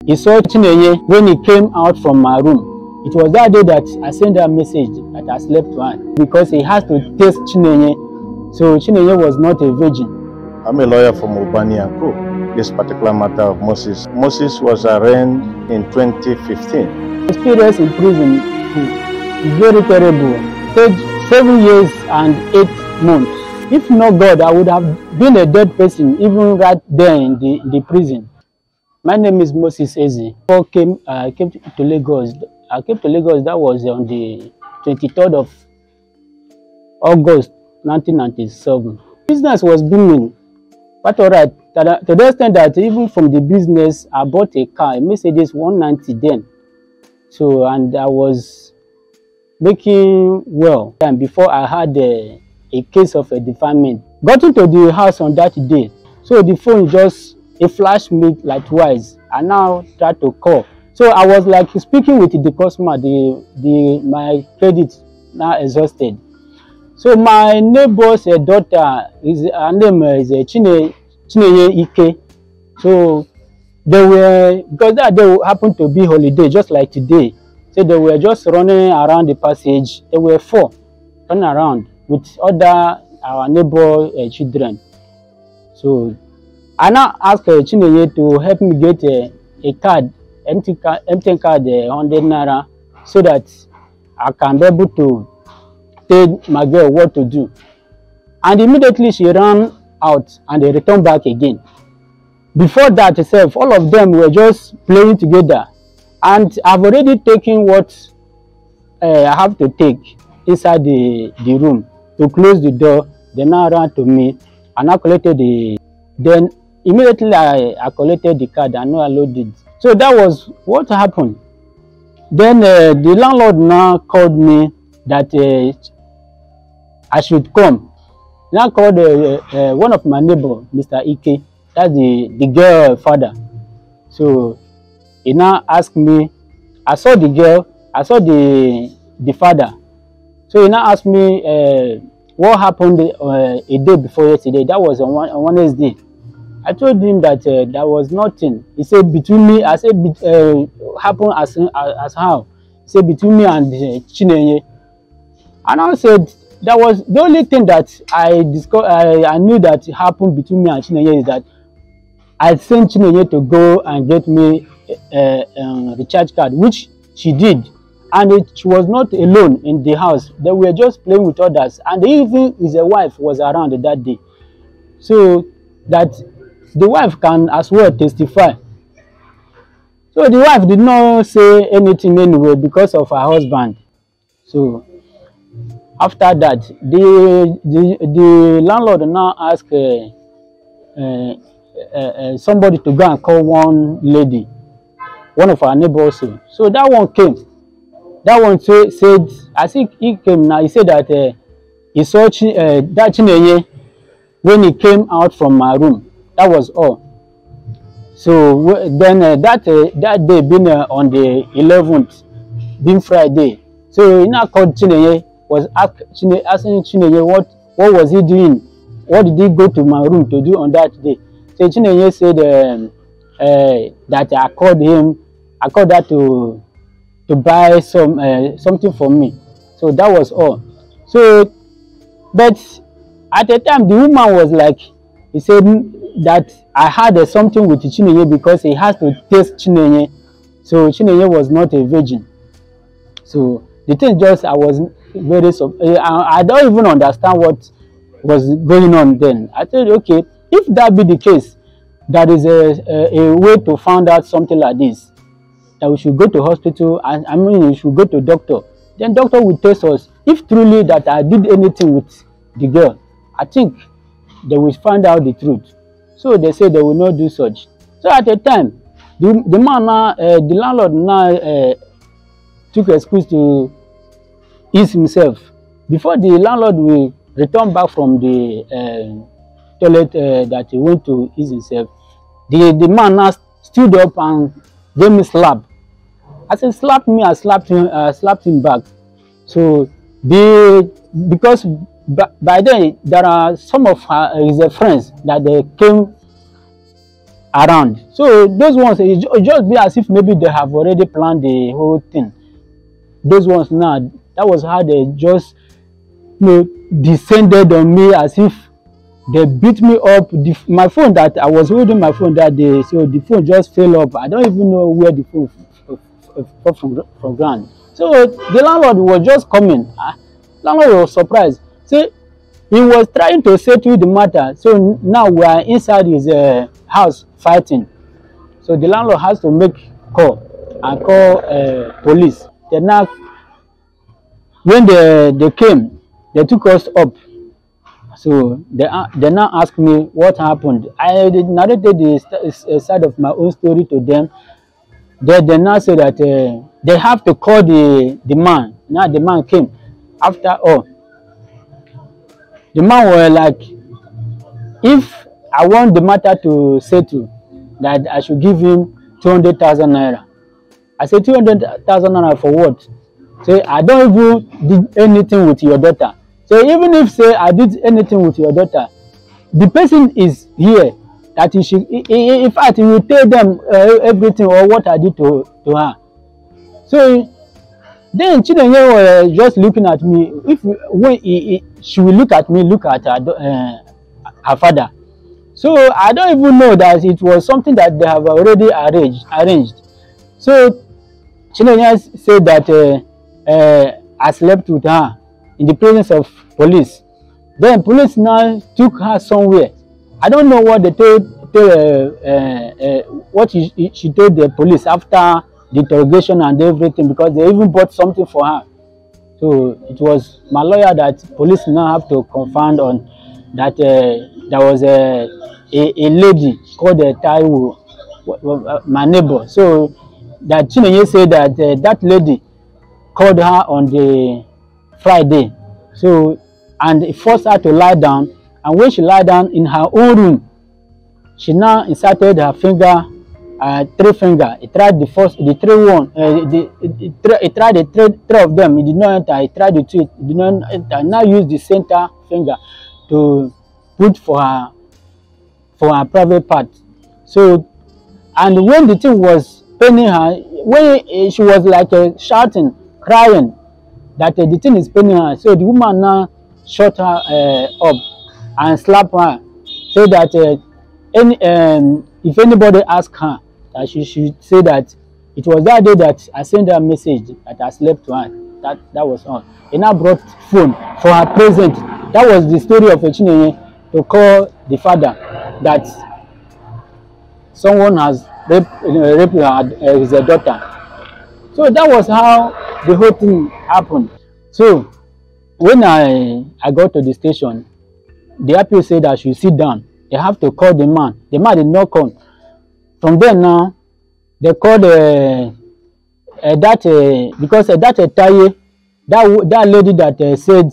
He saw Chinenye when he came out from my room. It was that day that I sent a message that I slept one because he has to test Chinenye. So Chinenye was not a virgin. I'm a lawyer from Ubani and Co. This particular matter of Moses. Moses was arraigned in 2015. Experience in prison is very terrible. Stayed 7 years and 8 months. If not God, I would have been a dead person even right there in the prison. My name is Moses Eze. I came to Lagos. I came to Lagos, that was on the 23rd of August 1997. Business was booming. But all right, to the extent that even from the business, I bought a car, a Mercedes 190 then. So, and I was making well. And before I had a case of a defilement. Got into the house on that day. So the phone just, it flashed me like twice. I now tried to call. So I was like speaking with the customer, my credit now exhausted. So my neighbor's daughter, her name is Chinenye Ike. So they were, because that day happened to be holiday, just like today. So they were just running around the passage. There were 4 running around with other our neighbor children. So I now asked Chinenye to help me get a card, empty card, 100 naira, so that I can be able to tell my girl what to do. And immediately she ran out and they returned back again. Before that itself, all of them were just playing together. And I've already taken what I have to take inside the room to close the door. They now ran to me and I collected then immediately I collected the card and I loaded. So that was what happened. Then the landlord now called me that I should come. Now called one of my neighbors, Mr. Ike, that's the girl father. So he now asked me, I saw the girl, I saw the father. So he now asked me what happened a day before yesterday. That was on Wednesday. I told him that there was nothing. He said between me, I said happened as how? He said between me and Chinenye. And I said that was the only thing that I knew that happened between me and Chinenye is that I sent Chinenye to go and get me a recharge card, which she did. And she was not alone in the house. They were just playing with others. And even his wife was around that day. So that the wife can as well testify. So the wife did not say anything anyway because of her husband. So after that, the landlord now asked somebody to go and call one lady, one of our neighbors. So that one came. That one said, I think he came now. He said that he saw that Chinenye when he came out from my room. That was all. So then that day being on the 11th, being Friday. So he now called Chinenye, was asking Chinenye what was he doing? What did he go to my room to do on that day? So Chinenye said that I called that to buy something for me. So that was all. So, but at the time the woman was like, he said that I had something with Chinenye because he has to test Chinenye. So Chinenye was not a virgin. So the thing just, I was very, I don't even understand what was going on then. I said, okay, if that be the case, that is a way to find out something like this, that we should go to hospital, and I mean we should go to doctor. Then doctor will test us if truly that I did anything with the girl. I think they will find out the truth. So they say they will not do such. So at the time, the man now, the landlord now took excuse to ease himself. Before the landlord will return back from the toilet that he went to ease himself, the man now stood up and gave me slap. I said, slap me, I slapped him back. So because by then there are some of his friends that they came around. So those ones, it just be as if maybe they have already planned the whole thing. Those ones now, that was how they just, you know, descended on me as if they beat me up. My phone, that I was holding my phone that day, so the phone just fell up. I don't even know where the phone fell from ground. So the landlord was just coming. Landlord was surprised. So he was trying to settle the matter. So now we are inside his house fighting. So the landlord has to make call and call police. Then now, when they came, they took us up. So they now asked me what happened. I narrated the side of my own story to them. They now say that they have to call the man. Now the man came. After all, the man was like, if I want the matter to settle, that I should give him 200,000 naira. I said, 200,000 naira for what? Say, I don't even did anything with your daughter. So even if say I did anything with your daughter, the person is here that he should, in fact, he will tell them everything or what I did to her. So then Chinenye was just looking at me. When she will look at me, look at her father. So I don't even know that it was something that they have already arranged. So Chinenye said that I slept with her in the presence of police. Then police now took her somewhere. I don't know what they told what she told the police after the interrogation and everything, because they even bought something for her. So it was my lawyer that police now have to confirm on that there was a lady called Taiwo, my neighbor. So that Chinenye said that that lady called her on the Friday. So, and it forced her to lie down. And when she lied down in her own room, she now inserted her finger, 3 finger. It tried the first, the 3 one. It tried the three of them. It did not enter. It tried the 2. It did not enter. Now use the center finger to put for her private part. So, and when the thing was paining her, when she was like shouting, crying, that the thing is paining her. So the woman now shut her up and slapped her. So that if anybody asks her, that she should say that it was that day that I sent her a message that I slept to her. That was all. He now brought phone for her present. That was the story of Chinenye, to call the father that someone has raped his daughter. So that was how the whole thing happened. So when I got to the station, the RPO said I should sit down. They have to call the man. The man did not come. From there now, they called because that Taye, that lady that said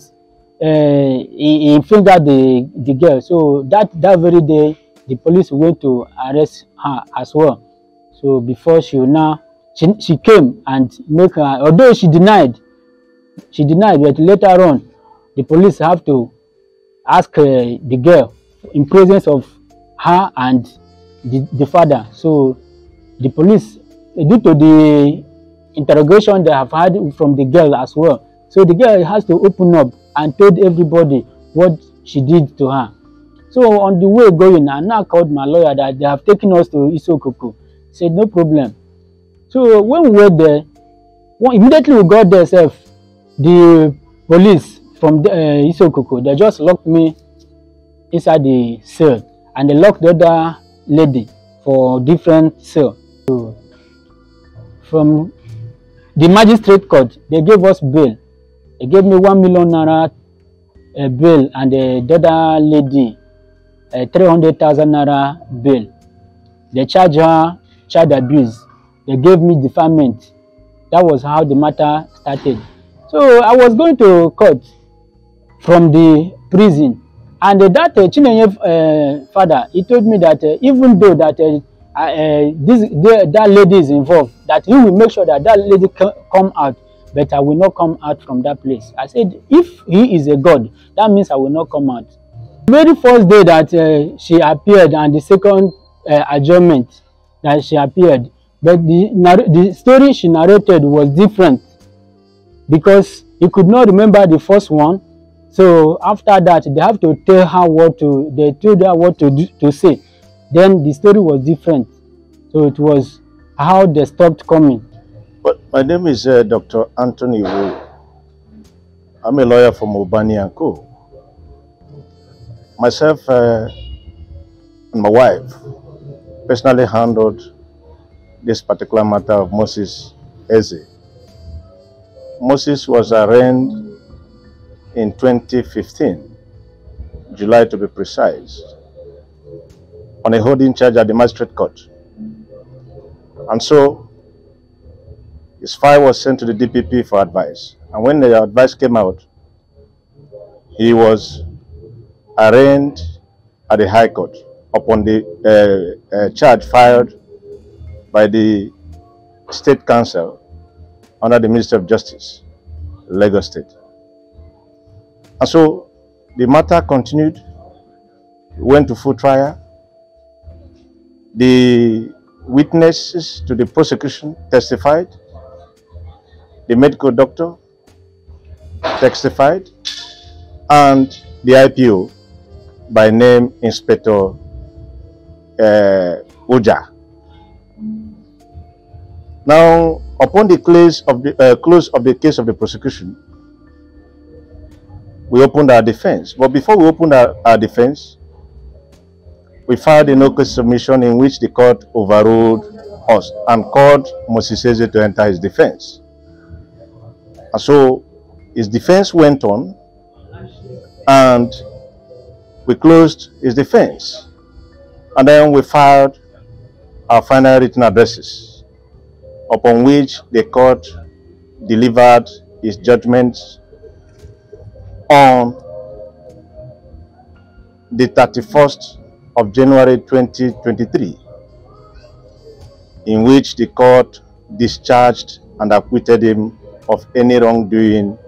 he fingered the girl. So that very day, the police went to arrest her as well. So before she came and make her, although she denied, but later on, the police have to ask the girl in presence of her and the father. So the police, due to the interrogation they have had from the girl as well, so the girl has to open up and told everybody what she did to her. So on the way going, I now called my lawyer that they have taken us to Isokoko. He said no problem. So when we were there, immediately we got there, the police from Isokoko, they just locked me inside the cell, and they locked the other lady for different cell. So from the magistrate court, they gave us bail. They gave me 1 million naira bail, and the other lady 300,000 naira bail. They charged her child abuse. They gave me deferment. That was how the matter started. So I was going to court from the prison, and that Chinenye father, he told me that even though that that lady is involved, that he will make sure that that lady come out, but I will not come out from that place. I said, if he is a God, that means I will not come out. The very first day that she appeared, and the second adjournment that she appeared. But the story she narrated was different because he could not remember the first one. So after that, they have to tell her they told her what to say. Then the story was different. So it was how they stopped coming. But my name is Dr. Anthony Wu. I'm a lawyer from Obani & Co. Myself and my wife personally handled this particular matter of Moses Eze. Moses was arraigned in 2015, July to be precise, on a holding charge at the magistrate court. And so his file was sent to the DPP for advice. And when the advice came out, he was arraigned at the High Court upon the charge filed by the State Council under the Ministry of Justice, Lagos State. And so the matter continued, went to full trial. The witnesses to the prosecution testified. The medical doctor testified, and the IPO, by name Inspector Oja. Now, upon the close of the case of the prosecution, we opened our defense. But before we opened our defense, we filed a no-case submission in which the court overruled us and called Moses Eze to enter his defense. And so his defense went on, and we closed his defense. And then we filed our final written addresses, upon which the court delivered its judgment on the 31st of January 2023, in which the court discharged and acquitted him of any wrongdoing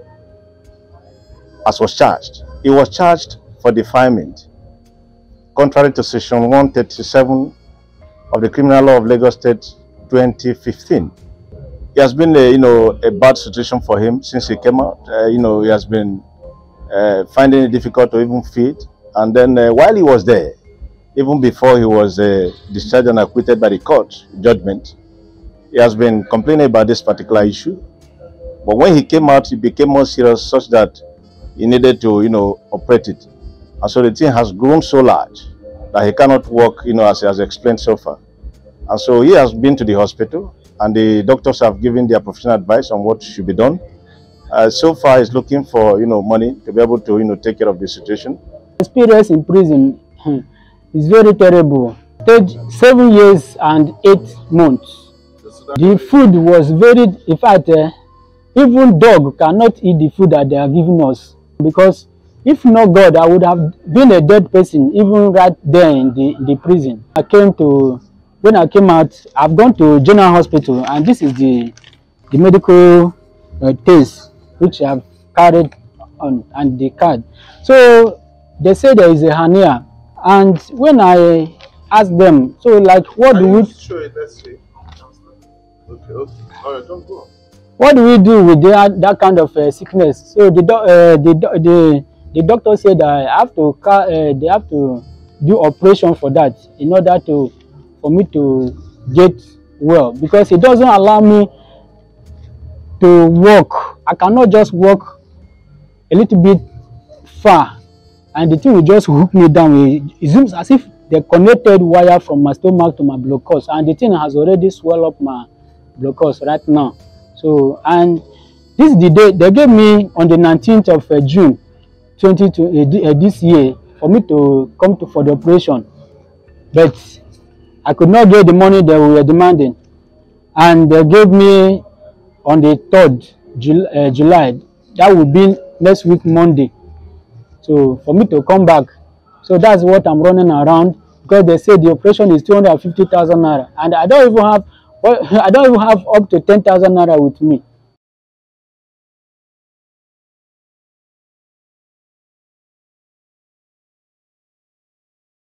as was charged. He was charged for defilement, contrary to section 137 of the Criminal Law of Lagos State 2015. It has been a bad situation for him since he came out. He has been finding it difficult to even feed. And then while he was there, even before he was discharged and acquitted by the court judgment, he has been complaining about this particular issue. But when he came out, he became more serious, such that he needed to, operate it. And so the thing has grown so large that he cannot walk, as he has explained so far. And so he has been to the hospital, and the doctors have given their professional advice on what should be done. So far, he's looking for, money to be able to, take care of the situation. Experience in prison is very terrible. 7 years and 8 months. The food was very, in fact, even dog cannot eat the food that they are giving us, because if not God, I would have been a dead person even right there in the prison. When I came out, I've gone to General Hospital, and this is the medical test which I've carried on, and the card. So they say there is a hernia, and when I asked them, so like, what do we? Sure, let's see. Okay. All right, don't go on. What do we do with that kind of sickness? So the doctor said that they have to do operation for that in order for me to get well, because it doesn't allow me to walk. I cannot just walk a little bit far, and the thing will just hook me down. It seems as if they connected wire from my stomach to my blockers, and the thing has already swelled up my blockers right now. So, and this is the day they gave me on the 19th of June 2020, this year, for me to come for the operation, but I could not get the money they were demanding, and they gave me on the 3rd July. That will be next week Monday. So for me to come back, so that's what I'm running around, because they say the operation is 250,000 naira, and I don't even have up to 10,000 naira with me.